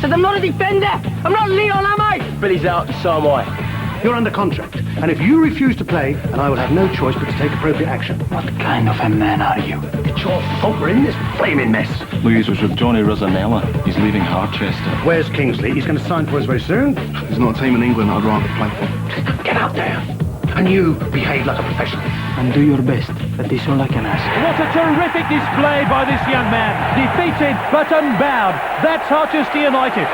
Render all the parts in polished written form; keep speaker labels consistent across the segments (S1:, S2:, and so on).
S1: Said I'm not a defender. I'm not Leon, am I?
S2: Billy's out, so am I.
S3: You're under contract, and if you refuse to play, then I will have no choice but to take appropriate action.
S4: What kind of a man are you?
S3: It's your fault we're in this flaming mess.
S5: Louise was with Johnny Rosanella. He's leaving Harchester.
S3: Where's Kingsley? He's going to sign for us very soon.
S5: There's not a team in England I'd rather play for.
S3: Get out there. And you behave like a professional.
S4: And do your best. That is all I can ask.
S6: What a terrific display by this young man. Defeated but unbowed. That's Harchester United.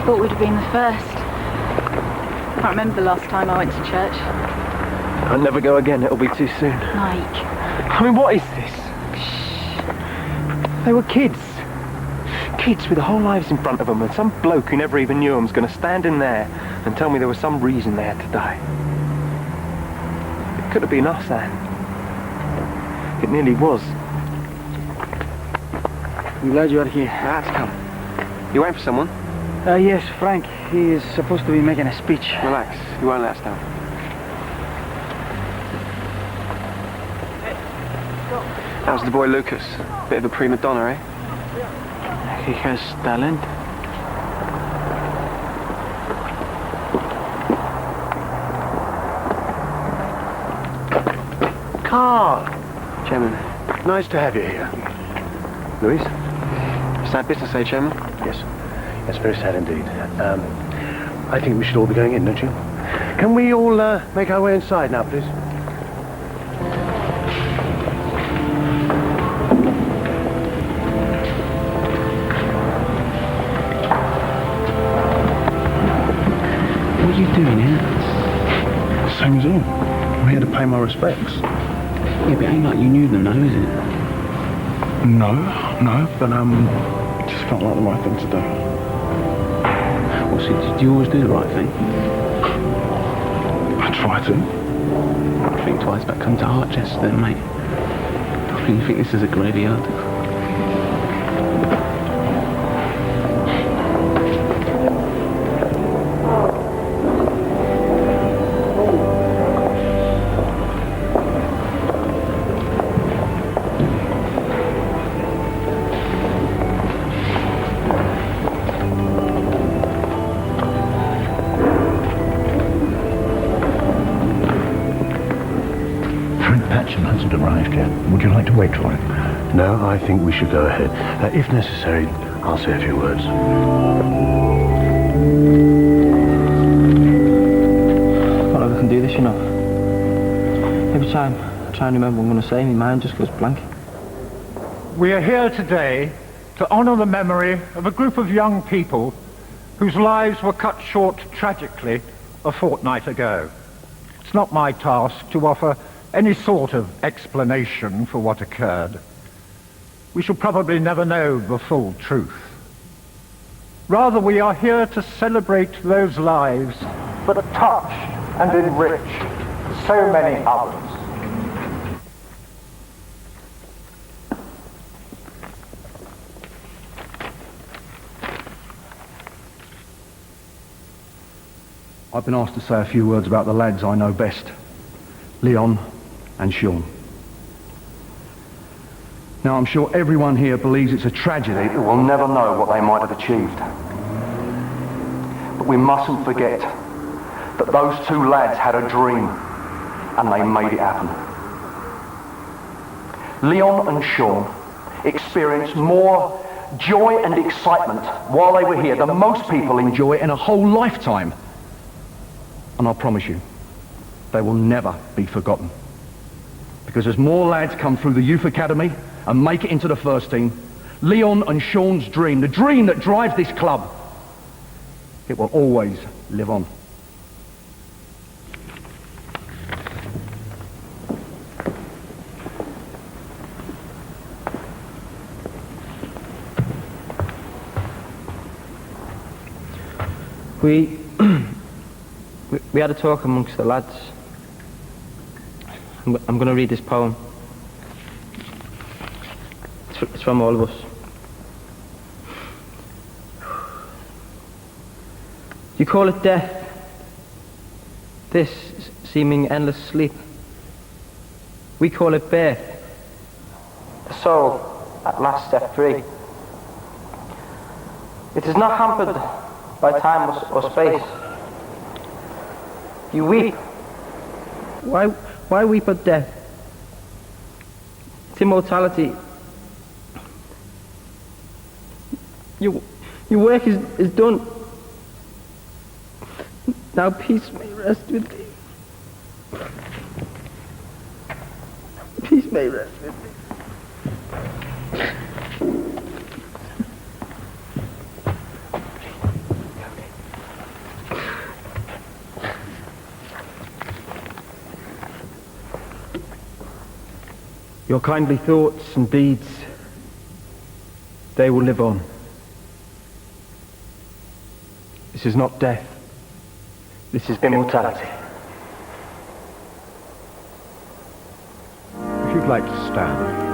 S7: Thought we'd have been the first. I can't remember the last time I went to church.
S2: I'll never go again, it'll be too soon.
S7: Mike.
S2: I mean, what is this? They were kids. Kids with their whole lives in front of them, and some bloke who never even knew them's going to stand in there and tell me there was some reason they had to die. It could have been us, Anne. It nearly was.
S4: I'm glad you are here.
S2: That's come. You waiting for someone?
S4: Yes, Frank. He is supposed to be making a speech.
S2: Relax, you won't let us down. That was the boy Lucas. Bit of a prima donna, eh?
S4: He has talent.
S3: Carl,
S2: Chairman.
S3: nice to have you here. Louise?
S2: Sad business, eh, Chairman?
S3: Yes. Yes, very sad indeed. I think we should all be going in, don't you? Can we all make our way inside now, please?
S4: What are you doing here?
S3: Same as all. I'm here to pay my respects.
S4: Yeah, but it ain't like you knew them, though, is it?
S3: No, but it just felt like the right thing to do.
S4: Well, so did you always do the right thing?
S3: I try to.
S4: Think twice about coming to Harchester, then, mate. I think you think this is a graveyard.
S3: Hasn't arrived yet. Would you like to wait for him? No, I think we should go ahead. If necessary, I'll say a few words.
S1: I never can do this, you know. Every time I try and remember what I'm going to say, my mind just goes blank.
S6: We are here today to honour the memory of a group of young people whose lives were cut short tragically a fortnight ago. It's not my task to offer any sort of explanation for what occurred. We shall probably never know the full truth. Rather, we are here to celebrate those lives that have touched and enriched so many others.
S3: I've been asked to say a few words about the lads I know best, Leon and Sean. Now, I'm sure everyone here believes it's a tragedy that we'll never know what they might have achieved. But we mustn't forget that those two lads had a dream, and they made it happen. Leon and Sean experienced more joy and excitement while they were here than most people enjoy in a whole lifetime. And I promise you, they will never be forgotten. Because as more lads come through the Youth Academy and make it into the first team, Leon and Sean's dream, the dream that drives this club, it will always live on.
S1: We had a talk amongst the lads. I'm going to read this poem. It's from all of us. You call it death, this seeming endless sleep. We call it birth, the soul at last set free. It is not hampered by time or space. You weep. Why weep at death? It's immortality. Your work is done. Now peace may rest with thee. Peace may rest with thee.
S2: Your kindly thoughts and deeds, they will live on. This is not death. This is immortality. If you'd like to stand.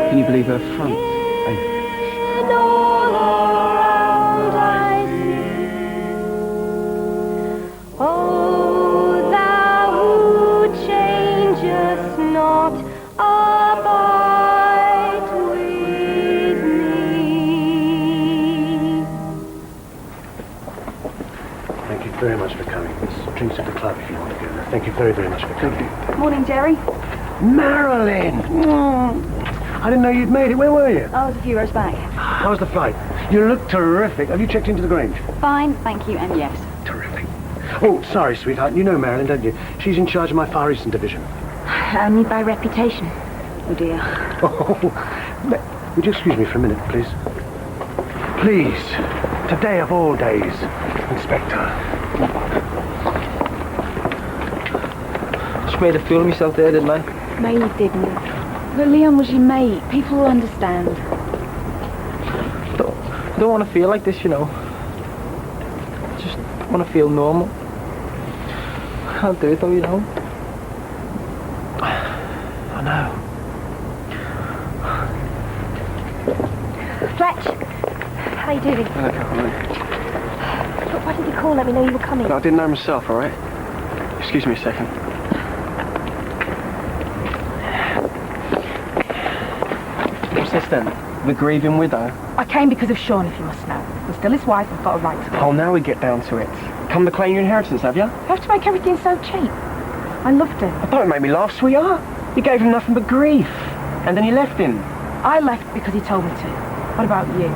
S1: Can you believe her front?
S8: All around I see. Oh, thou who changest not, abide with me.
S9: Thank you very much for coming. There's drinks at the club if you want to go there. Thank you very, very much for coming.
S7: Morning, Jerry.
S9: Marilyn! I didn't know you'd made it. Where were you?
S7: I was a few rows back.
S9: How was the flight? You look terrific. Have you checked into the Grange?
S7: Fine, thank you, and yes.
S9: Terrific. Oh, sorry, sweetheart. You know Marilyn, don't you? She's in charge of my Far Eastern division.
S7: Only by reputation. Oh dear.
S9: Oh, would you excuse me for a minute, please? Please. Today of all days, Inspector.
S1: Just made a fool of myself there, didn't I?
S7: No, you didn't. But Leon was your mate. People will understand.
S1: I don't want to feel like this, you know. I just want to feel normal. I can't do it though, you know. I know.
S8: Fletch, how you doing?
S2: Hello, Caroline.
S8: Look, why didn't you call? Let me know you were coming.
S2: No, I didn't know myself, all right? Excuse me a second. What's this then? The grieving widow?
S7: I came because of Sean, if you must know. I'm still his wife. I've got a right to go.
S2: Oh, now we get down to it. Come to claim your inheritance, have you?
S7: You have to make everything so cheap. I loved him.
S2: Oh, don't make me laugh, sweetheart. You gave him nothing but grief. And then you left him.
S7: I left because he told me to. What about you?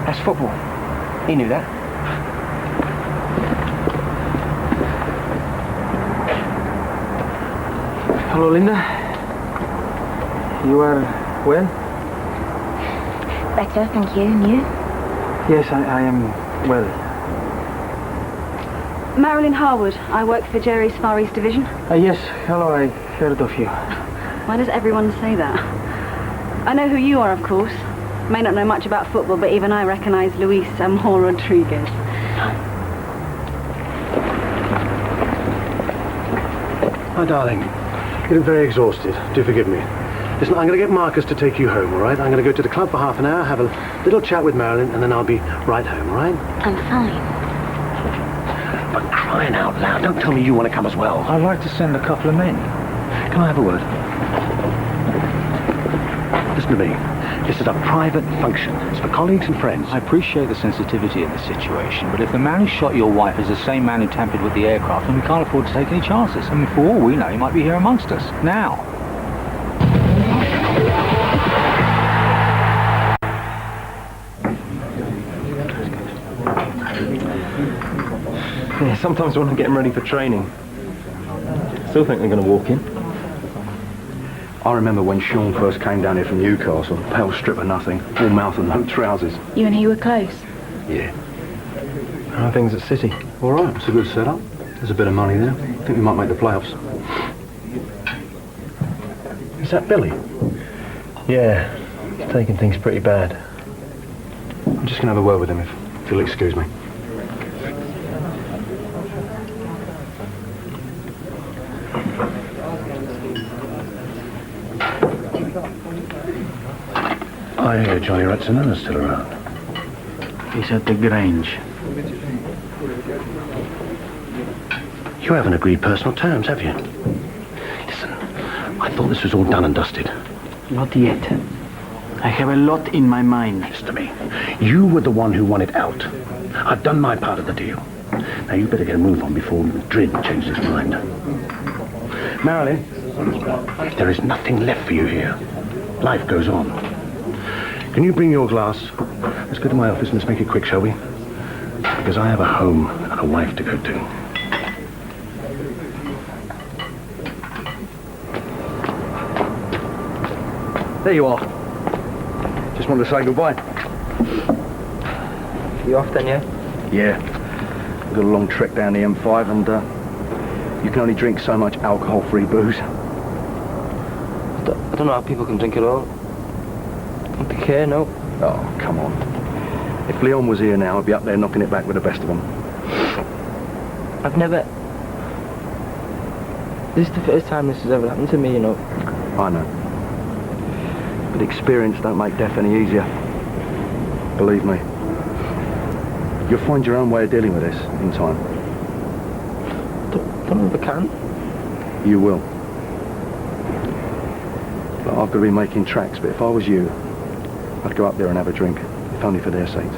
S2: That's football. He knew that.
S1: Hello, Linda. You are well?
S8: Better, thank you. And you?
S1: Yes, I am well.
S7: Marilyn Harwood. I work for Jerry's Far East Division.
S1: Yes, hello, I heard of you.
S7: Why does everyone say that? I know who you are, of course. May not know much about football, but even I recognize Luis Amor Rodriguez.
S9: My darling, you look very exhausted. Do forgive me. Listen, I'm going to get Marcus to take you home, all right? I'm going to go to the club for half an hour, have a little chat with Marilyn, and then I'll be right home, all right?
S8: I'm fine.
S9: For crying out loud, don't tell me you want to come as well.
S6: I'd like to send a couple of men.
S9: Can I have a word? Listen to me. This is a private function. It's for colleagues and friends.
S10: I appreciate the sensitivity of the situation, but if the man who shot your wife is the same man who tampered with the aircraft, then we can't afford to take any chances. I mean, for all we know, he might be here amongst us. Now.
S2: Yeah, sometimes when I'm getting ready for training, still think they're going to walk in.
S3: I remember when Sean first came down here from Newcastle, pale strip of nothing, all mouth and no trousers.
S8: You and he were close.
S3: Yeah.
S2: How are things at City?
S9: All right, it's a good setup. There's a bit of money there. I think we might make the playoffs. Is that Billy?
S2: Yeah, he's taking things pretty bad.
S9: I'm just going to have a word with him, if you'll excuse me. I hear Johnny Ratzonella's still around.
S10: He's at the Grange.
S9: You haven't agreed personal terms, have you? Listen, I thought this was all done and dusted.
S10: Not yet. I have a lot in my mind.
S9: Listen to me. You were the one who wanted out. I've done my part of the deal. Now you better get a move on before Madrid changes his mind. Marilyn, there is nothing left for you here. Life goes on. Can you bring your glass? Let's go to my office and let's make it quick, shall we? Because I have a home and a wife to go to.
S3: There you are. Just wanted to say goodbye.
S1: You off then, yeah?
S3: Yeah. We've got a long trek down the M5 and you can only drink so much alcohol-free booze.
S1: I don't know how people can drink it all. Don't they care, no?
S3: Oh, come on. If Leon was here now, I'd be up there knocking it back with the best of them.
S1: I've never... This is the first time this has ever happened to me, you know.
S3: I know. But experience don't make death any easier. Believe me. You'll find your own way of dealing with this in time.
S1: Don't know if I can.
S3: You will. But I've got to be making tracks, but if I was you, I'd go up there and have a drink, if only for their sakes.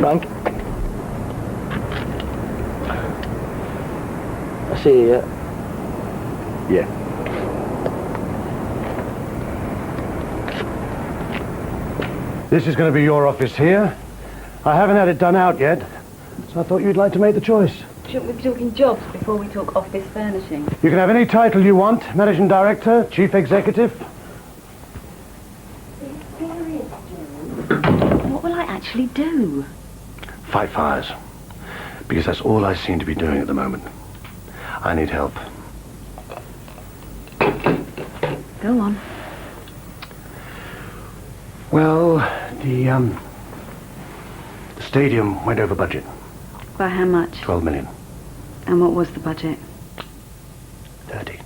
S1: Frank? I see you, yeah?
S3: Yeah.
S9: This is going to be your office here. I haven't had it done out yet, so I thought you'd like to make the choice.
S7: Shouldn't we be talking jobs before we talk office furnishing?
S9: You can have any title you want. Managing Director, Chief Executive.
S7: What will I actually do?
S9: Fight fires. Because that's all I seem to be doing at the moment. I need help.
S7: Go on.
S9: Well, the stadium went over budget.
S7: By how much?
S9: 12 million.
S7: And what was the budget?
S9: 30.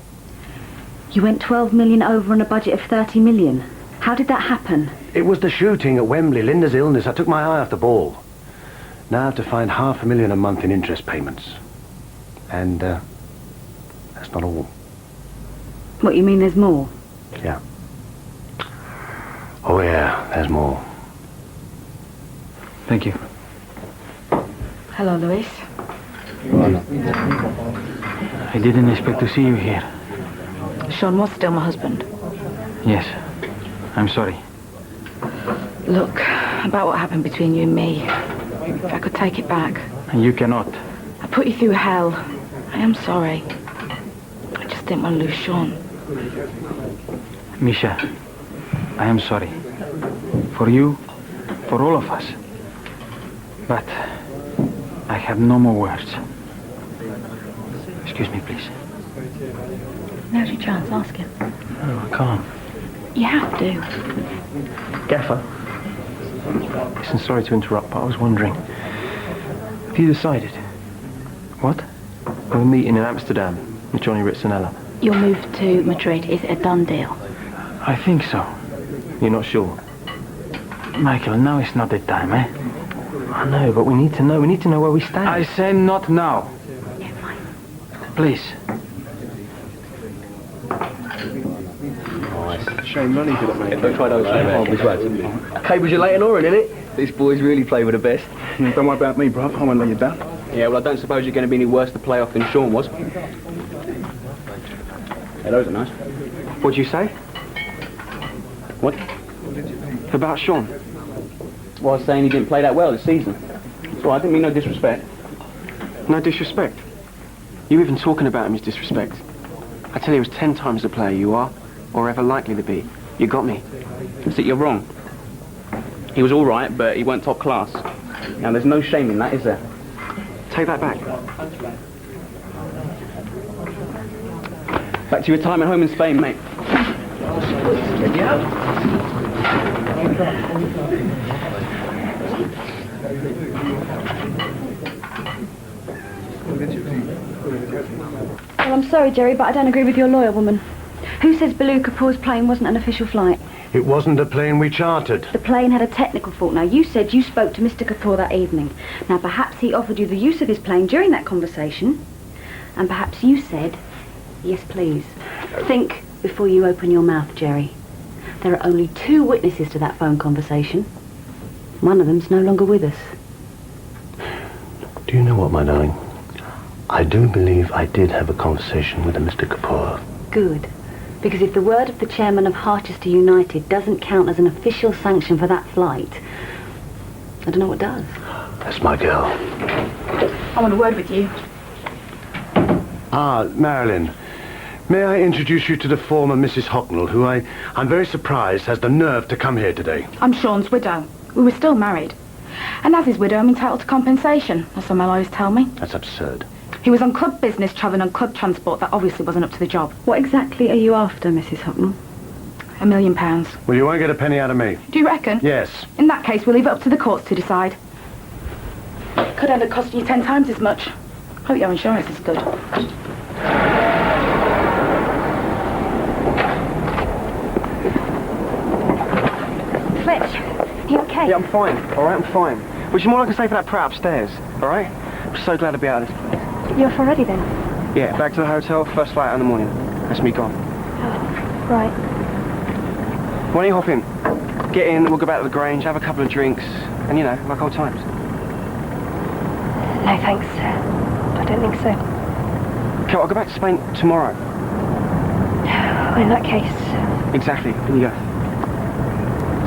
S7: You went 12 million over on a budget of 30 million. How did that happen?
S9: It was the shooting at Wembley, Linda's illness. I took my eye off the ball. Now I have to find $500,000 a month in interest payments. And, that's not all.
S7: What, you mean there's more?
S9: Yeah. Oh yeah, there's more.
S10: Thank you.
S7: Hello, Luis.
S10: I didn't expect to see you here.
S7: Sean was still my husband.
S10: Yes. I'm sorry.
S7: Look, about what happened between you and me. If I could take it back.
S10: And you cannot.
S7: I put you through hell. I am sorry. I just didn't want to lose Sean.
S10: Misha, I am sorry. For you, for all of us. But I have no more words. Excuse me, please.
S7: Now's your chance, ask him.
S10: No, I can't.
S7: You have to.
S2: Gaffer. Listen, sorry to interrupt, but I was wondering. Have you decided?
S10: What?
S2: We're meeting in Amsterdam with Johnny Ritzonella.
S7: Your move to Madrid, is it a done deal?
S10: I think so.
S2: You're not sure?
S10: Michael, now is not the time, eh?
S2: I know, but we need to know. We need to know where we stand.
S10: I say not now.
S7: Yeah, fine.
S10: Please.
S5: Shame money for that, mate. Don't try those,
S1: Cables you later on, innit? These boys really play with the best.
S5: Don't worry about me, bruv. I won't let you down.
S1: Yeah, well, I don't suppose you're going to be any worse to play off than Sean was.
S5: Hey, those are nice.
S2: What'd you say?
S5: What?
S2: About Sean?
S4: That's why I was saying he didn't play that well this season. So I didn't mean no disrespect.
S2: No disrespect? You even talking about him is disrespect. I tell you, he was 10 times the player you are, or ever likely to be. You got me.
S4: See, you're wrong. He was all right, but he weren't top class. Now, there's no shame in that, is there?
S2: Take that back.
S4: Back to your time at home in Spain, mate.
S7: Well, I'm sorry, Jerry, but I don't agree with your lawyer woman. Who says Baloo Kapoor's plane wasn't an official flight?
S9: It wasn't a plane we chartered.
S7: The plane had a technical fault. Now, you said you spoke to Mr. Kapoor that evening. Now, perhaps he offered you the use of his plane during that conversation. And perhaps you said, yes, please. Think before you open your mouth, Jerry. There are only 2 witnesses to that phone conversation. One of them's no longer with us.
S9: Do you know what, my darling? I do believe I did have a conversation with a Mr. Kapoor.
S7: Good. Because if the word of the chairman of Harchester United doesn't count as an official sanction for that flight, I don't know what does.
S9: That's my girl.
S8: I want a word with you.
S9: Ah, Marilyn. May I introduce you to the former Mrs. Hocknell, who I'm very surprised has the nerve to come here today.
S11: I'm Sean's widow. We were still married. And as his widow, I'm entitled to compensation. That's what my lawyers tell me.
S9: That's absurd.
S11: He was on club business, travelling on club transport. That obviously wasn't up to the job.
S7: What exactly are you after, Mrs. Hocknell?
S11: £1 million.
S9: Well, you won't get a penny out of me.
S11: Do you reckon?
S9: Yes.
S11: In that case, we'll leave it up to the courts to decide. Could end up costing you 10 times as much. Hope your insurance is good.
S8: Fletch, you okay?
S2: Yeah, I'm fine. All right, I'm fine. Which is more like I say for that prat upstairs. All right? I'm so glad to be out of this.
S8: You're off already then?
S2: Yeah, back to the hotel, first flight out in the morning. That's me gone.
S8: Oh, right.
S2: Why don't you hop in? Get in, we'll go back to the Grange, have a couple of drinks, and you know, like old times.
S8: No, thanks. I don't think so.
S2: Okay, I'll go back to Spain tomorrow.
S8: In that case...
S2: Exactly, in you go.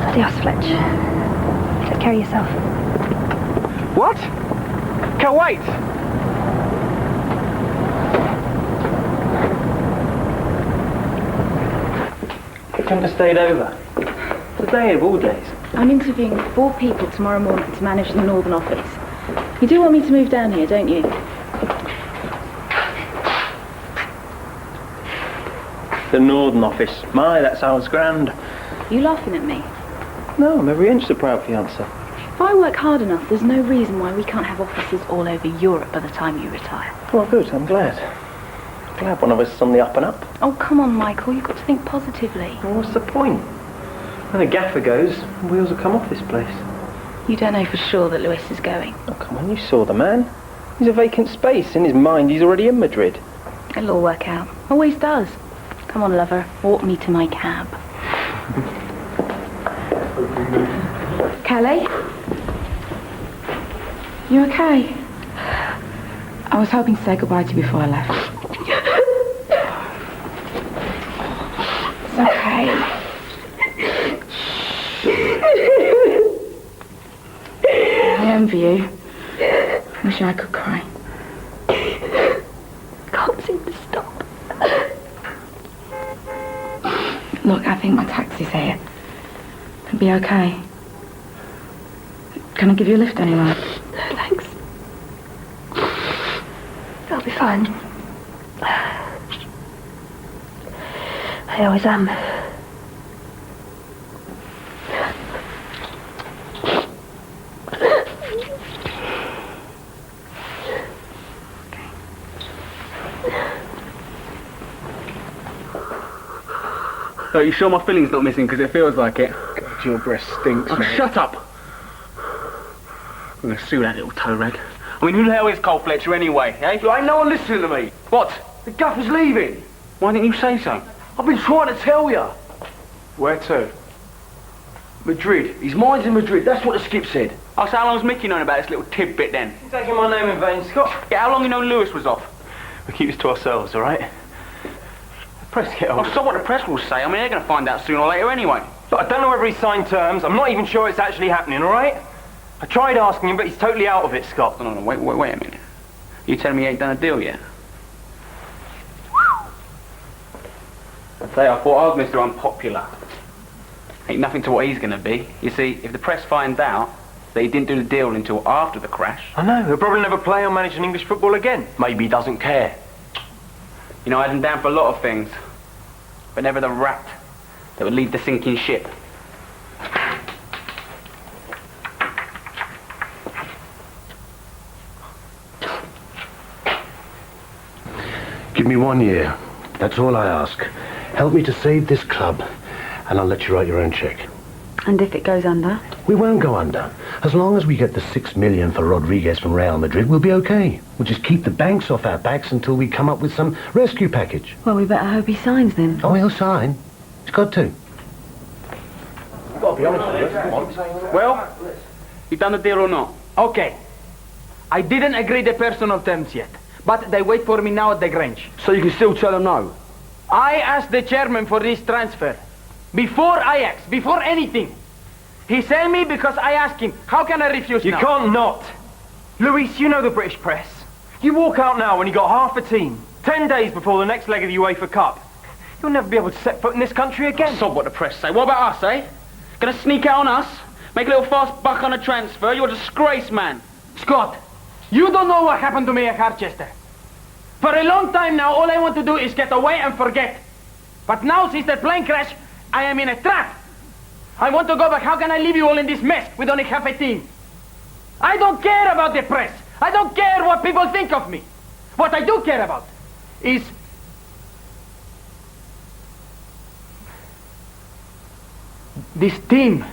S8: Adios, Fletch. Take care of yourself.
S2: What? Can't wait!
S1: You couldn't have stayed over. Today of all days.
S11: I'm interviewing 4 people tomorrow morning to manage the Northern office. You do want me to move down here, don't you?
S1: The Northern office. My, that sounds grand.
S11: You laughing at me?
S1: No, I'm every inch the proud fiancé.
S11: If I work hard enough, there's no reason why we can't have offices all over Europe by the time you retire.
S1: Well, good, I'm glad. Glad one of us is on the up and up.
S11: Oh, come on, Michael, you've got to think positively.
S1: Well, what's the point? When the gaffer goes, wheels will come off this place.
S11: You don't know for sure that Lewis is going.
S1: Oh, come on, you saw the man. He's a vacant space. In his mind, he's already in Madrid.
S11: It'll all work out. Always does. Come on, lover, walk me to my cab. Kelly? You okay? I was hoping to say goodbye to you before I left. It's okay. I envy you. Wish I could cry.
S8: Can't seem to stop.
S11: Look, I think my taxi's here. It'll be okay. Can I give you a lift anywhere?
S8: No, thanks. I'll be fine. I always am.
S4: Are you sure my filling's not missing? Because it feels like it.
S2: God, your breath stinks,
S4: Oh,
S2: mate.
S4: shut up! I'm going to sue that little toe rag. I mean, who the hell is Cole Fletcher anyway, eh?
S3: Ain't no one listening to me.
S4: What?
S3: The gaffer's leaving.
S4: Why didn't you say so?
S3: I've been trying to tell you.
S2: Where to?
S3: Madrid. His mind's in Madrid. That's what the skip said.
S4: Oh, so how long's Mickey known about this little tidbit then?
S1: You taking my name in vain, Scott?
S4: Yeah, how long you known Lewis was off?
S2: We keep this to ourselves, all right? The press get
S4: Oh,
S2: on.
S4: so what the press will say. I mean, they're going to find out sooner or later anyway.
S12: Look, I don't know whether he's signed terms. I'm not even sure it's actually happening, all right? I tried asking him, but he's totally out of it, Scott.
S4: No, wait a minute. You telling me he ain't done a deal yet? I say, I thought I was Mr. Unpopular. Ain't nothing to what he's gonna be. You see, if the press find out that he didn't do the deal until after the crash...
S12: I know, he'll probably never play or manage an English football again. Maybe he doesn't care.
S4: You know, I had him down for a lot of things, but never the rat that would lead the sinking ship.
S9: Give me 1 year. That's all I ask. Help me to save this club, and I'll let you write your own check.
S7: And if it goes under?
S9: We won't go under. As long as we get the $6 million for Rodriguez from Real Madrid, we'll be okay. We'll just keep the banks off our backs until we come up with some rescue package.
S7: Well, we better hope he signs then.
S9: Oh, he'll sign. He's got to.
S12: You've got to be honest with us.
S4: Well, you done the deal or not?
S13: Okay. I didn't agree the personal terms yet, but they wait for me now at the Grange.
S12: So you can still tell them no?
S13: I asked the chairman for this transfer. Before Ajax, before anything. He sent me because I asked him. How can I refuse
S12: You
S13: now?
S12: can't not. Luis, you know the British press. You walk out now when you got half a team. 10 days before the next leg of the UEFA Cup. You'll never be able to set foot in this country again.
S4: Sod what the press say. What about us, eh? Gonna sneak out on us? Make a little fast buck on a transfer? You're a disgrace, man.
S13: Scott, you don't know what happened to me at Harchester. For a long time now, all I want to do is get away and forget. But now, since that plane crash, I am in a trap. I want to go back. How can I leave you all in this mess with only half a team? I don't care about the press. I don't care what people think of me. What I do care about is this team.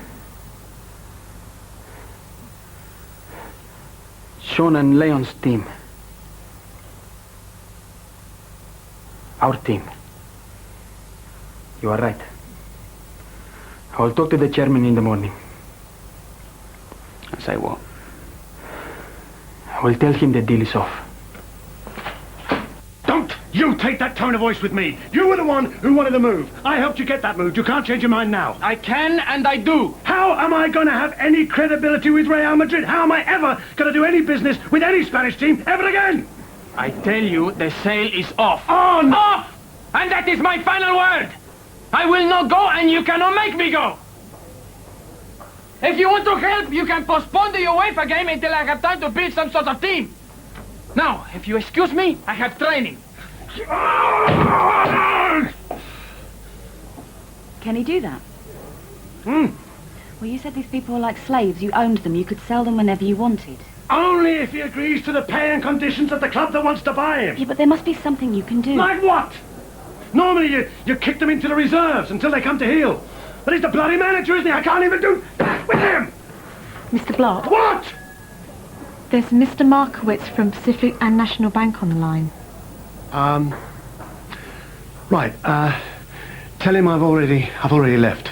S13: Sean and Leon's team. Our team. You are right. I will talk to the chairman in the morning.
S4: I say what?
S13: I will tell him the deal is off.
S9: Don't you take that tone of voice with me. You were the one who wanted the move. I helped you get that move. You can't change your mind now.
S13: I can and I do.
S9: How am I going to have any credibility with Real Madrid? How am I ever going to do any business with any Spanish team ever again?
S13: I tell you, the sale is off.
S9: On!
S13: Off! And that is my final word. I will not go and you cannot make me go. If you want to help, you can postpone the UEFA game until I have time to build some sort of team. Now, if you excuse me, I have training.
S7: Can he do that? Well, you said these people were like slaves. You owned them. You could sell them whenever you wanted.
S9: Only if he agrees to the pay and conditions of the club that wants to buy him.
S7: Yeah, but there must be something you can do.
S9: Like what? Normally you kick them into the reserves until they come to heel. But he's the bloody manager, isn't he? I can't even do that with him!
S8: Mr. Block.
S9: What?
S8: There's Mr. Markowitz from Pacific and National Bank on the line.
S9: Right, tell him I've already left.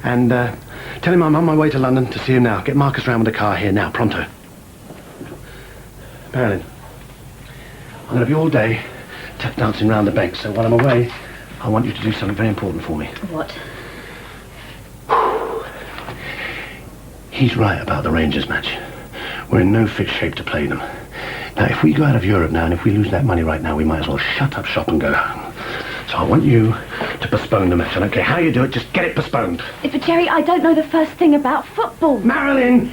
S9: And, tell him I'm on my way to London to see him now. Get Marcus round with the car here now, pronto. Marilyn, I'm going to be all day tap dancing round the bank, so while I'm away, I want you to do something very important for me.
S7: What?
S9: He's right about the Rangers match. We're in no fit shape to play them. Now, if we go out of Europe now, and if we lose that money right now, we might as well shut up shop and go home. So I want you to postpone the match. I don't care how you do it, just get it postponed.
S7: But Jerry, I don't know the first thing about football.
S9: Marilyn,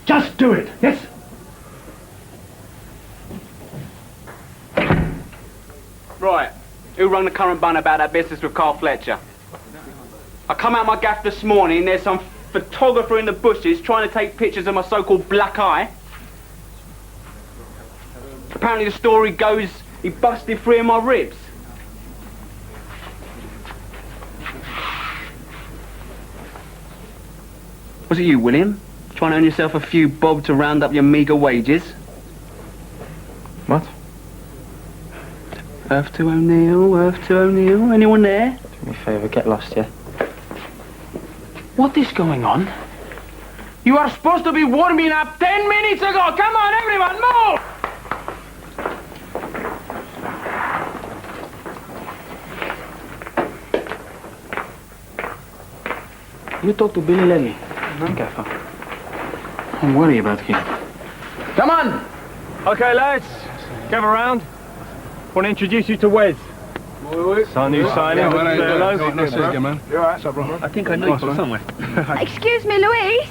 S9: just do it. Yes?
S4: Right. Who rung the current bun about that business with Carl Fletcher? I come out my gaff this morning and there's some photographer in the bushes trying to take pictures of my so-called black eye. Apparently the story goes he busted 3 of my ribs. Was it you, William? Trying to earn yourself a few bob to round up your meagre wages?
S12: What?
S4: Earth to O'Neill, anyone there?
S1: Do me a favour, get lost, yeah?
S13: What is going on? You are supposed to be warming up 10 minutes ago. Come on, everyone, move! You talk to Billy Lely.
S10: Gaffer. I'm worried about him.
S12: Come on! Okay, lads. Gather round. Want to introduce you to Wes. Son new signing.
S2: I think I know you from somewhere.
S7: Excuse me, Louise.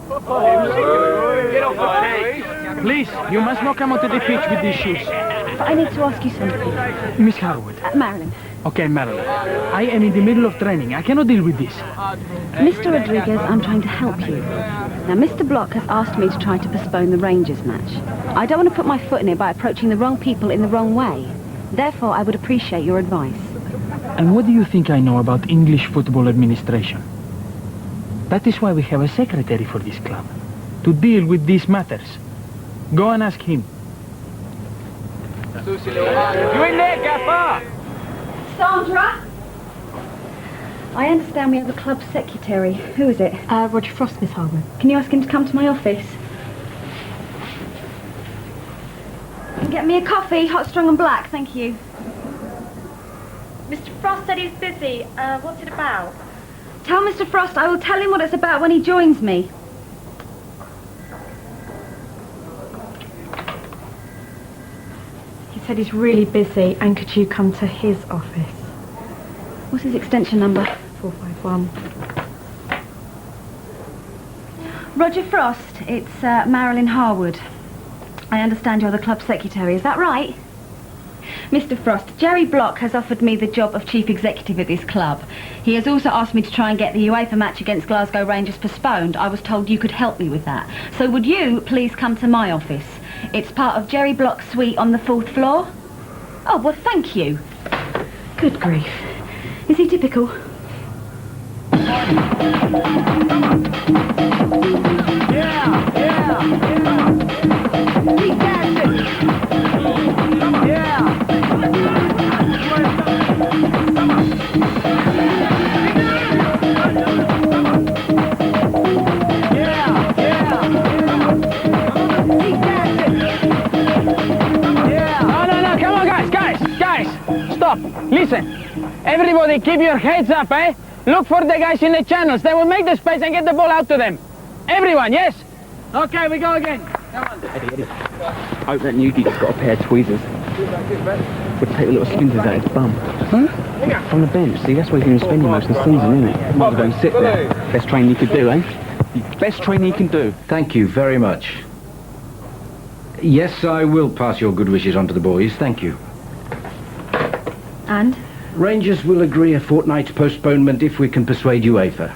S12: Get off the Please, you must not come onto the pitch with these shoes.
S7: But I need to ask you something.
S13: Miss Harwood.
S7: Marilyn.
S13: Okay, Marilyn. I am in the middle of training. I cannot deal with this.
S7: Mr. Rodriguez, I'm trying to help you. Now, Mr. Block has asked me to try to postpone the Rangers match. I don't want to put my foot in it by approaching the wrong people in the wrong way. Therefore, I would appreciate your advice.
S13: And what do you think I know about English football administration? That is why we have a secretary for this club, to deal with these matters. Go and ask him.
S12: You in there, Gaffer?
S7: Sandra? I understand we have a club secretary. Who is it?
S8: Roger Frost, Miss Harwood.
S7: Can you ask him to come to my office? Get me a coffee, hot, strong and black, thank you.
S8: Mr. Frost said he's busy. What's it about?
S7: Tell Mr. Frost I will tell him what it's about when he joins me.
S8: He said he's really busy, and could you come to his office?
S7: What's his extension number?
S8: 451.
S7: Roger Frost, it's Marilyn Harwood. I understand you're the club secretary, is that right? Mr. Frost, Jerry Block has offered me the job of chief executive at this club. He has also asked me to try and get the UEFA match against Glasgow Rangers postponed. I was told you could help me with that. So would you please come to my office? It's part of Jerry Block's suite on the 4th floor. Oh, well, thank you. Good grief. Is he typical? Keep dancing.
S13: No, come on, guys, stop. Listen, everybody keep your heads up, eh? Look for the guys in the channels. They will make the space and get the ball out to them. Everyone, yes? Okay, we go again. Come on.
S2: Eddie. I hope that new geezer's got a pair of tweezers. Would take the little splinters out his bum. Huh? From the bench, see, that's where he's going to spend most of the season, isn't it? Might as well go and sit there. Best training you could do, eh? Best training you can do.
S14: Thank you very much. Yes, I will pass your good wishes on to the boys, thank you.
S7: And?
S14: Rangers will agree a fortnight's postponement if we can persuade UEFA.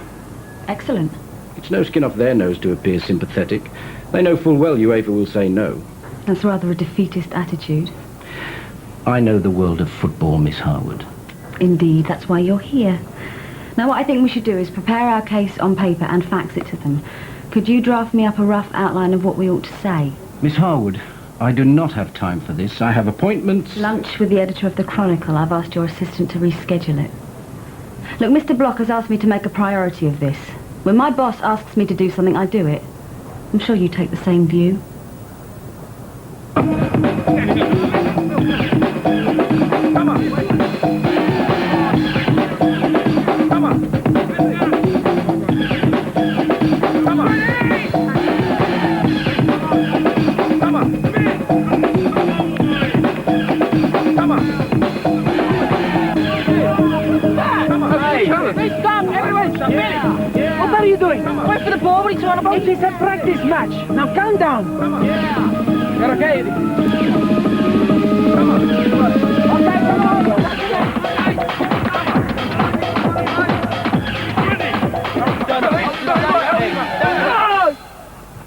S7: Excellent.
S14: It's no skin off their nose to appear sympathetic. They know full well UEFA will say no.
S7: That's rather a defeatist attitude.
S14: I know the world of football, Miss Harwood.
S7: Indeed, that's why you're here. Now, what I think we should do is prepare our case on paper and fax it to them. Could you draft me up a rough outline of what we ought to say?
S14: Miss Harwood, I do not have time for this. I have appointments.
S7: Lunch with the editor of the Chronicle. I've asked your assistant to reschedule it. Look, Mr. Block has asked me to make a priority of this. When my boss asks me to do something, I do it. I'm sure you take the same view.
S13: What are you doing? Wait for the ball. What are you talking about? It is a practice match. Now calm down. Yeah. You're okay, Eddie. Come on. Okay, come on.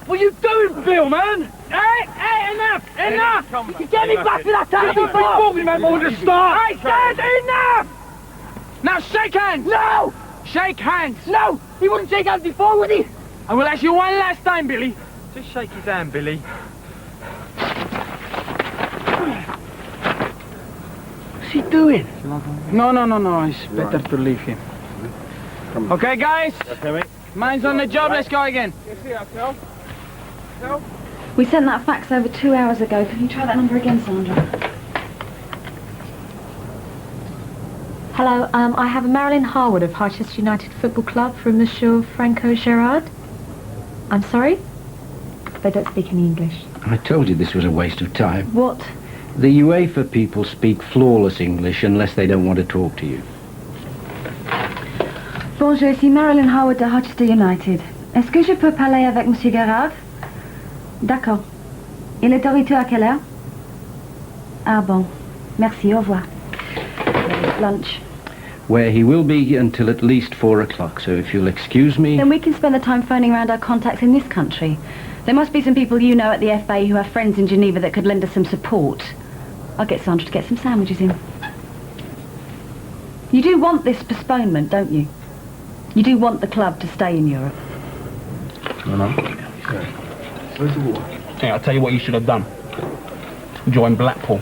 S13: What are you doing, Bill, man? Hey, enough! You get me back to that time before! You're talking about more than start! I said enough! Now shake hands! No! Shake hands! No! He wouldn't shake hands before, would he? I will ask you one last time, Billy.
S12: Just shake his hand, Billy.
S13: What's he doing? No. It's better to leave him. Okay, guys?
S12: Okay, mate.
S13: Mine's on the job. Let's go again.
S7: We sent that fax over 2 hours ago. Can you try that number again, Sandra?
S15: Hello, I have a Marilyn Harwood of Harchester United Football Club from Monsieur Franco Gerard. I'm sorry? They don't speak any English.
S14: I told you this was a waste of time.
S15: What?
S14: The UEFA people speak flawless English unless they don't want to talk to you.
S7: Bonjour, ici Marilyn Harwood de Harchester United. Est-ce que je peux parler avec Monsieur Gerard? D'accord. Il est de retour à quelle heure? Ah bon. Merci, au revoir. Lunch.
S14: Where he will be until at least 4 o'clock, so if you'll excuse me...
S7: Then we can spend the time phoning around our contacts in this country. There must be some people you know at the FA who have friends in Geneva that could lend us some support. I'll get Sandra to get some sandwiches in. You do want this postponement, don't you? You do want the club to stay in Europe.
S2: I know. Where's the water? Yeah, I'll tell you what you should have done. Join Blackpool.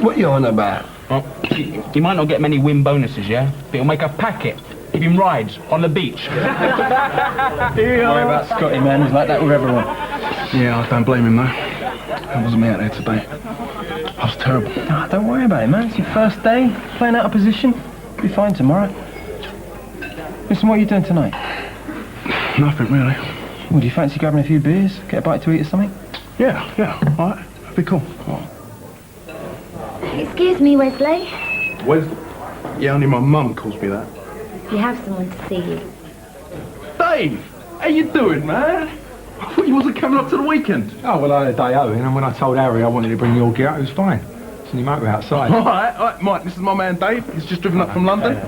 S9: What are you on about?
S2: Well, you might not get many win bonuses, yeah? But you'll make a packet. Give him rides on the beach.
S9: Don't worry about Scotty, man. He's like that with everyone.
S3: Yeah, I don't blame him, though. That wasn't me out there today. I was terrible.
S12: Oh, don't worry about it, man. It's your first day, playing out of position. You'll be fine tomorrow. Listen, what are you doing tonight?
S3: Nothing, really.
S12: Well, do you fancy grabbing a few beers? Get a bite to eat or something?
S3: Yeah, all right. That'd be cool.
S16: Excuse me, Wesley.
S3: Wesley? Yeah, only my mum calls me that.
S16: You have someone to see you.
S3: Dave! How you doing, man? I thought you wasn't coming up to the weekend.
S6: Oh, well, I had a day owing, and when I told Harry I wanted to bring your gear out, it was fine. It's in your motor outside.
S3: All right, Mike, this is my man Dave. He's just driven up from London.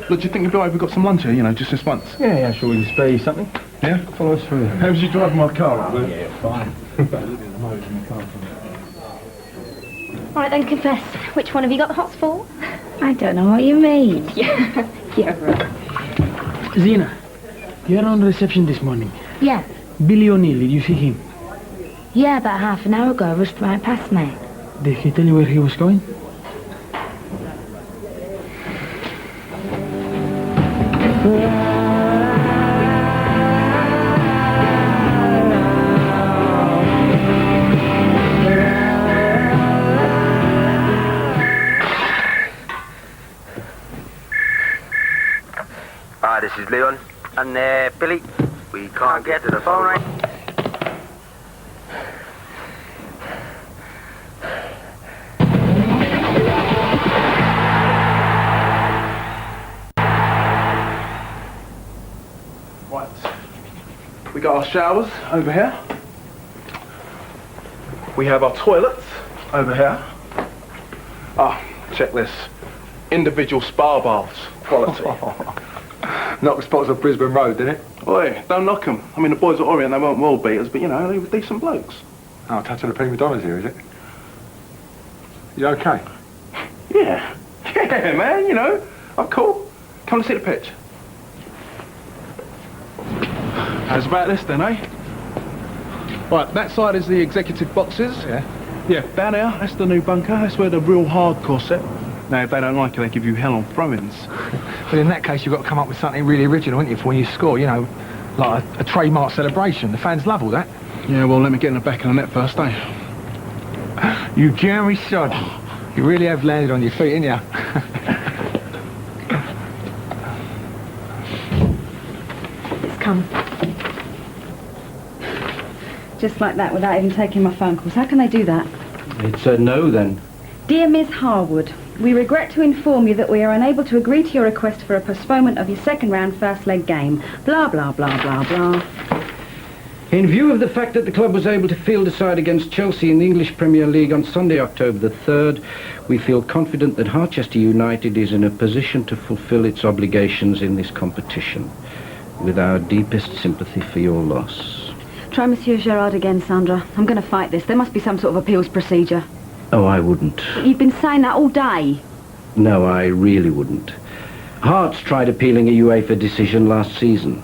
S3: Look, do you think you'd be over got some lunch here, you know, just this once?
S12: Yeah, sure, we can spare you something.
S3: Yeah?
S12: Follow us through.
S3: How's you driving my car up there?
S6: Yeah, fine.
S16: Right then, confess. Which one have you got the hots for? I don't know what you mean. Yeah, right.
S13: Zina, you were on reception this morning.
S16: Yeah.
S13: Billy O'Neill, did you see him?
S16: Yeah, about half an hour ago. Rushed right past me.
S13: Did he tell you where he was going?
S1: Hi, this is Leon. And Billy, we can't get to the phone right.
S3: Right. We got our showers over here. We have our toilets over here. Ah, check this. Individual spa baths. Quality.
S6: Knock spots off Brisbane Road, didn't it?
S3: Oi, don't knock them. I mean, the boys at Orient, they weren't world beaters, but, you know, they were decent blokes.
S6: Oh, touch of the prima donnas here, is it? You okay?
S3: Yeah. Yeah, man, you know. I'm cool. Come and see the pitch. How's about this then, eh? Right, that side is the executive boxes.
S6: Yeah.
S3: Yeah, down there, that's the new bunker. That's where the real hardcore set. Now, if they don't like it, they give you hell on throw-ins.
S6: But in that case, you've got to come up with something really original, haven't you, for when you score, you know, like a trademark celebration. The fans love all that.
S3: Yeah, well, let me get in the back of the net first, eh?
S6: You Jeremy sod. You really have landed on your feet, ain't you?
S7: It's come. Just like that, without even taking my phone calls. How can they do that?
S14: It's a no, then.
S7: Dear Ms. Harwood, we regret to inform you that we are unable to agree to your request for a postponement of your second round first leg game. Blah, blah, blah, blah, blah.
S14: In view of the fact that the club was able to field a side against Chelsea in the English Premier League on Sunday, October the 3rd, we feel confident that Harchester United is in a position to fulfil its obligations in this competition, with our deepest sympathy for your loss.
S7: Try Monsieur Gerard again, Sandra. I'm going to fight this. There must be some sort of appeals procedure.
S14: Oh, I wouldn't.
S7: You've been saying that all day.
S14: No, I really wouldn't. Hearts tried appealing a UEFA decision last season.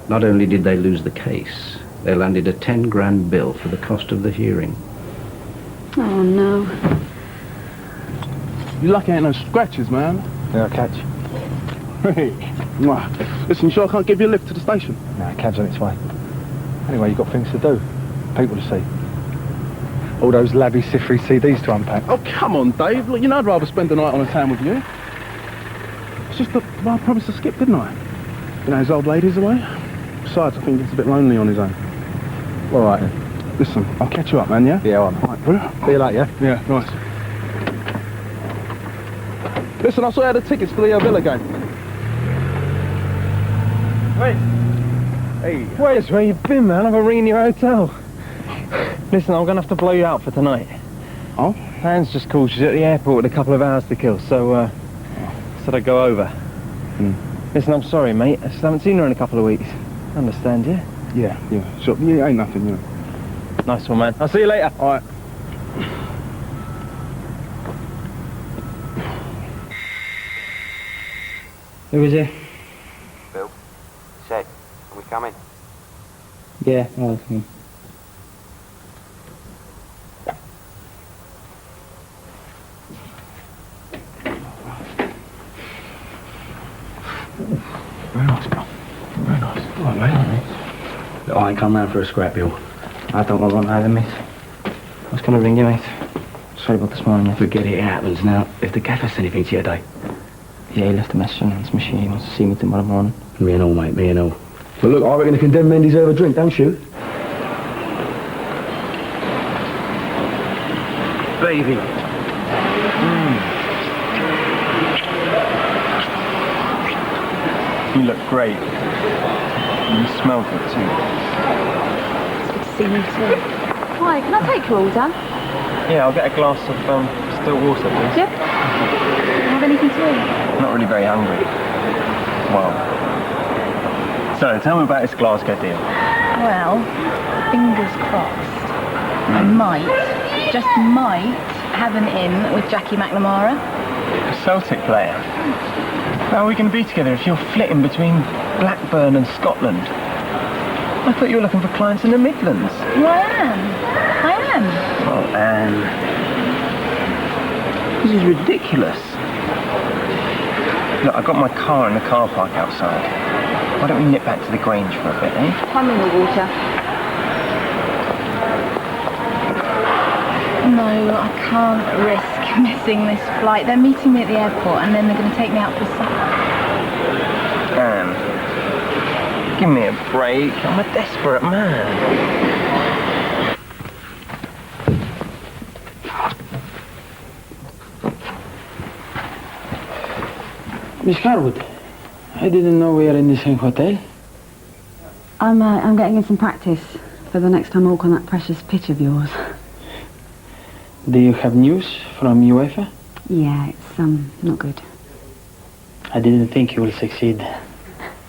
S14: Not only did they lose the case, they landed a 10 grand bill for the cost of the hearing.
S7: Oh, no.
S3: You're lucky ain't no scratches, man.
S6: Yeah, I'll catch.
S3: Listen, you sure I can't give you a lift to the station?
S6: No, cab's on its way. Anyway, you've got things to do. People to see. All those Labby Sifri CDs to unpack.
S3: Oh, come on, Dave. Look, you know I'd rather spend the night on a town with you.
S2: It's just that I promised to Skip, didn't I? You know, his old lady's away. Besides, I think he's a bit lonely on his own. All right, then. Listen, I'll catch you up, man, yeah?
S10: Yeah, all right.
S2: Bro.
S10: See you later,
S2: Yeah, nice. Listen, I saw you had the tickets for the Villa game.
S12: Wait.
S2: Hey.
S12: Where's where you been, man? I've been ringing your hotel. Listen, I'm going to have to blow you out for tonight.
S2: Oh?
S12: Anne's just called. She's at the airport with a couple of hours to kill, so, said I'd go over. Listen, I'm sorry, mate. I just haven't seen her in a couple of weeks. Understand, yeah?
S2: Yeah, sure. Yeah, ain't nothing, you know.
S12: Nice one, man. I'll see you later.
S2: All right.
S1: Who was it?
S17: Bill. Said, are we coming?
S1: Yeah, I'll come.
S9: Very nice, Bill. Very nice. All right, mate. Look, I ain't come round for a scrap, Bill.
S1: I don't want one either, mate. I was going to ring you, mate. Sorry about this morning.
S9: Forget it, it happens now. If the gaffer said anything to you today.
S1: Yeah, he left a message on his machine. He wants to see me tomorrow morning.
S9: Me and all, mate, me and all. But look, I reckon the condemned men deserve a drink, don't you?
S12: Baby. You look great. You smell good too.
S11: It's good to see you too. Hi, can I take your order?
S12: Yeah, I'll get a glass of still water, please.
S11: Yep. Have anything to eat?
S12: I'm not really very hungry. Well. So, tell me about this Glasgow deal.
S11: Well, fingers crossed. I might, just might, have an in with Jackie McNamara.
S12: A Celtic player? How are we going to be together if you're flitting between Blackburn and Scotland? I thought you were looking for clients in the Midlands.
S11: Well, I am.
S12: Oh, Anne. This is ridiculous. Look, I've got my car in the car park outside. Why don't we nip back to the Grange for a bit, eh?
S11: I'm in the water. No, I can't risk missing this flight. They're meeting me at the airport and then they're going to take me out for supper.
S12: Anne, give me a break. I'm a desperate man.
S18: Miss Harwood, I didn't know we were in the same hotel.
S7: I'm getting in some practice for the next time I walk on that precious pitch of yours.
S18: Do you have news from UEFA?
S7: Yeah, it's not good.
S18: I didn't think you will succeed.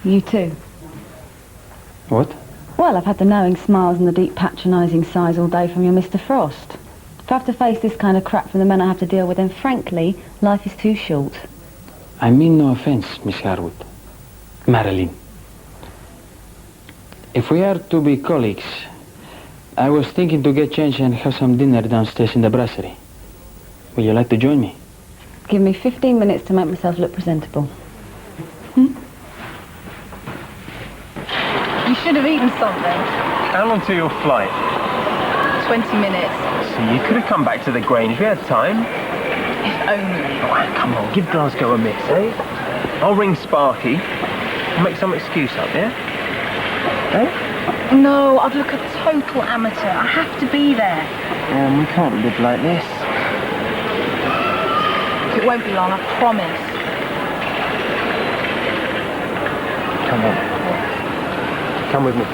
S7: You too.
S18: What?
S7: Well, I've had the knowing smiles and the deep patronising sighs all day from your Mr. Frost. If I have to face this kind of crap from the men I have to deal with, then frankly, life is too short.
S18: I mean no offense, Miss Harwood. Marilyn. If we are to be colleagues, I was thinking to get changed and have some dinner downstairs in the brasserie. Would you like to join me?
S7: Give me 15 minutes to make myself look presentable.
S11: You should have eaten something.
S12: How long till your flight?
S11: 20 minutes.
S12: So you could have come back to the Grange. We had time.
S11: If only.
S12: Oh, come on, give Glasgow a miss, eh? I'll ring Sparky and make some excuse up, yeah? Eh?
S11: No, I'd look a total amateur. I have to be there.
S12: We can't live like this.
S11: It won't be long, I promise.
S12: Come on. Come with me.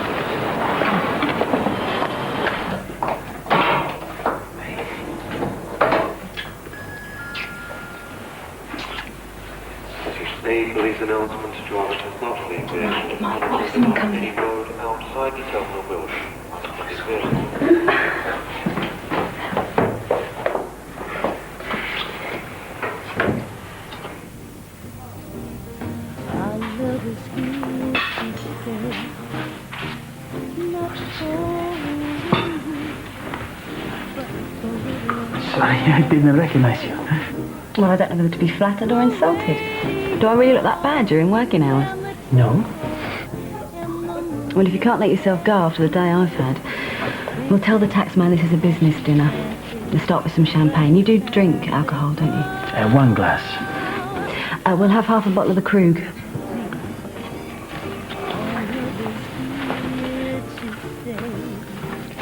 S19: A police announcement to all that has not been there.
S11: Mike, what if someone comes in?
S19: Any road outside the terminal building.
S18: Sorry, I didn't recognize you.
S7: Well, I don't know whether to be flattered or insulted. Do I really look that bad during working hours?
S18: No.
S7: Well, if you can't let yourself go after the day I've had, we'll tell the taxman this is a business dinner. We'll start with some champagne. You do drink alcohol, don't you?
S18: One glass.
S7: We'll have half a bottle of the Krug.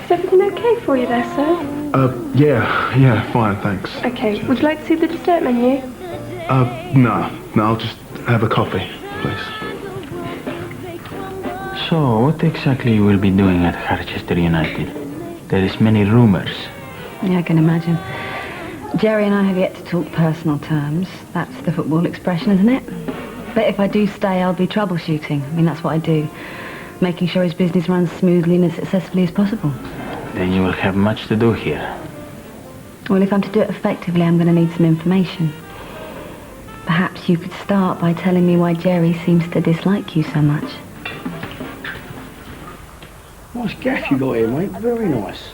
S8: Is everything okay for you there, sir?
S20: Yeah, fine, thanks.
S8: Okay, would you like to see the dessert menu?
S20: No, I'll just have a coffee, please.
S18: So, what exactly you will be doing at Harchester United? There is many rumours.
S7: Yeah, I can imagine. Jerry and I have yet to talk personal terms. That's the football expression, isn't it? But if I do stay, I'll be troubleshooting. I mean, that's what I do. Making sure his business runs smoothly and as successfully as possible.
S18: Then you will have much to do here.
S7: Well, if I'm to do it effectively, I'm going to need some information. Perhaps you could start by telling me why Jerry seems to dislike you so much.
S9: Nice gaff you got here, mate. Very nice.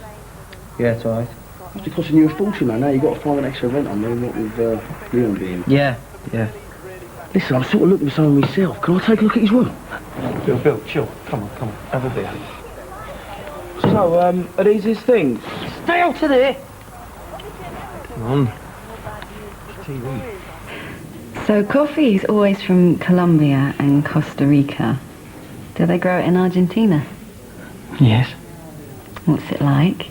S1: Yeah, it's alright.
S9: Must be costing you a fortune, though. Now you've got to find an extra rent on there, what with Leon being.
S1: Yeah.
S9: Listen, I'm sort of looking for someone myself. Can I take a look at his room?
S12: Bill, chill. Come on. Have a beer. So, are these his things? Stay out of there! Come on. TV.
S7: So coffee is always from Colombia and Costa Rica. Do they grow it in Argentina?
S18: Yes.
S7: What's it like?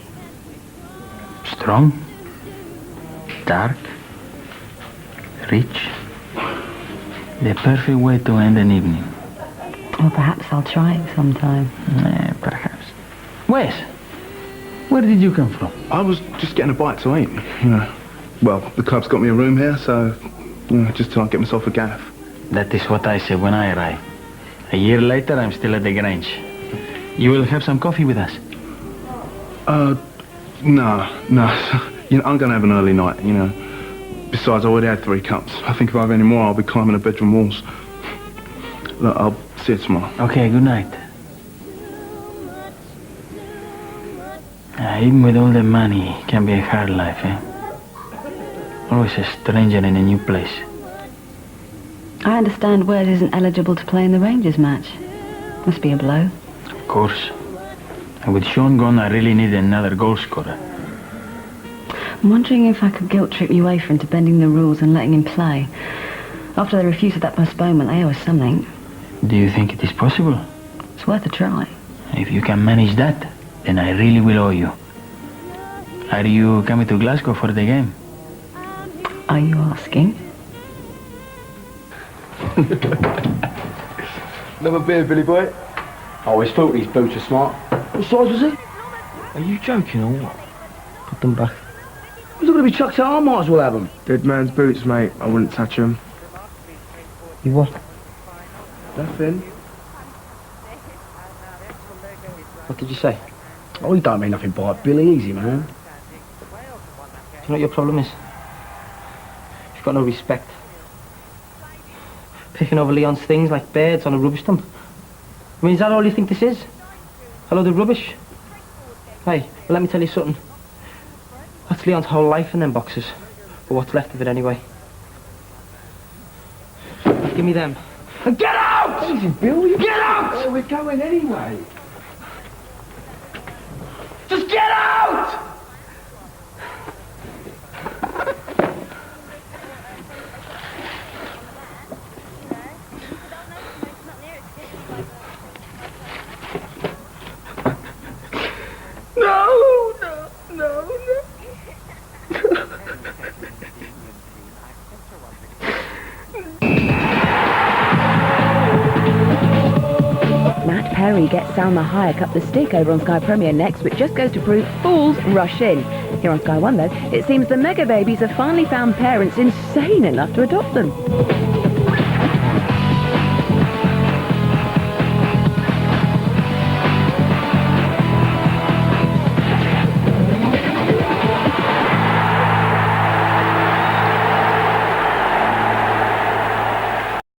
S18: Strong. Dark. Rich. The perfect way to end an evening.
S7: Well, perhaps I'll try it sometime.
S18: Perhaps. Wes, where did you come from?
S20: I was just getting a bite to eat, you know. Well, the club's got me a room here, so, you know, just till I get myself a gaff.
S18: That is what I said when I arrived. A year later, I'm still at the Grange. You will have some coffee with us?
S20: No. You know, I'm going to have an early night, you know. Besides, I already had 3 cups. I think if I have any more, I'll be climbing the bedroom walls. Look, I'll see you tomorrow.
S18: Okay, good night. Even with all the money, it can be a hard life, eh? Always a stranger in a new place.
S7: I understand Wes isn't eligible to play in the Rangers match. Must be a blow.
S18: Of course. And with Sean gone, I really need another goal scorer.
S7: I'm wondering if I could guilt-trip UEFA into bending the rules and letting him play. After they refused that postponement, they owe us something.
S18: Do you think it is possible?
S7: It's worth a try.
S18: If you can manage that, then I really will owe you. Are you coming to Glasgow for the game?
S7: Are you asking?
S12: Another beer, Billy boy.
S9: I always thought these boots were smart. What size was he?
S12: Are you joking or what? Put them back.
S9: He's not going to be chucked out. I might as well have them.
S12: Dead man's boots, mate. I wouldn't touch them.
S1: You what?
S12: Nothing.
S1: What did you say?
S9: Oh, he don't mean nothing by it, Billy. Easy, man.
S1: Do you know what your problem is? You've got no respect. Picking over Leon's things like birds on a rubbish dump. I mean, is that all you think this is? A load of rubbish? Hey, well, let me tell you something. That's Leon's whole life in them boxes. Or what's left of it anyway. Give me them.
S12: Get out!
S9: Easy, Bill.
S12: Get out!
S9: Where we're going anyway.
S12: Just get out! No.
S21: Matt Perry gets Salma Hayek up the stick over on Sky Premier next, which just goes to prove fools rush in. Here on Sky One, though, it seems the mega babies have finally found parents insane enough to adopt them.